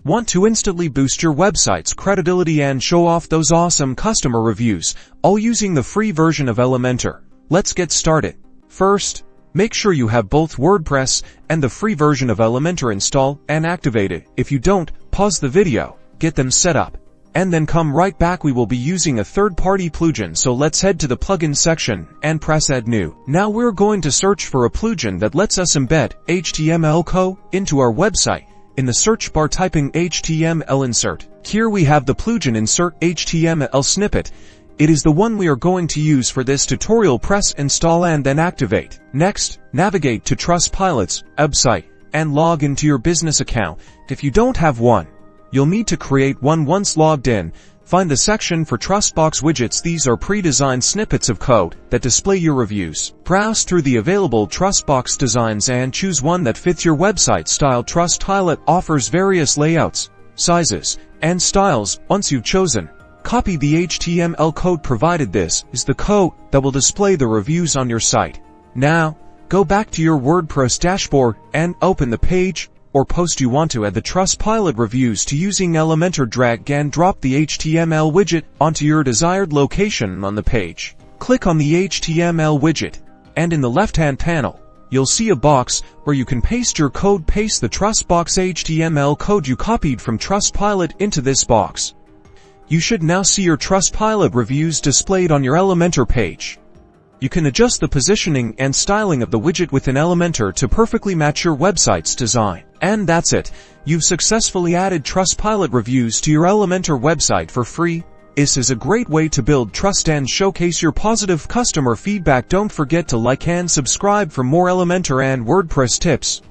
Want to instantly boost your website's credibility and show off those awesome customer reviews, all using the free version of Elementor? Let's get started. First, make sure you have both WordPress and the free version of Elementor installed and activated. If you don't, pause the video, get them set up, and then come right back. We will be using a third-party plugin, so let's head to the plugin section and press Add New. Now we're going to search for a plugin that lets us embed HTML code into our website. In the search bar, typing HTML insert. Here we have the plugin Insert HTML Snippet. It is the one we are going to use for this tutorial. Press Install and then Activate. Next, navigate to Trustpilot's website and log into your business account. If you don't have one, you'll need to create one. Once logged in, find the section for TrustBox widgets. These are pre-designed snippets of code that display your reviews. Browse through the available TrustBox designs and choose one that fits your website style. Trustpilot offers various layouts, sizes, and styles. Once you've chosen, copy the HTML code provided. This is the code that will display the reviews on your site. Now, go back to your WordPress dashboard and open the page or post you want to add the Trustpilot reviews to. Using Elementor, drag and drop the HTML widget onto your desired location on the page. Click on the HTML widget, and in the left-hand panel, you'll see a box where you can paste your code. Paste the TrustBox HTML code you copied from Trustpilot into this box. You should now see your Trustpilot reviews displayed on your Elementor page. You can adjust the positioning and styling of the widget within Elementor to perfectly match your website's design. And that's it. You've successfully added Trustpilot reviews to your Elementor website for free. This is a great way to build trust and showcase your positive customer feedback. Don't forget to like and subscribe for more Elementor and WordPress tips.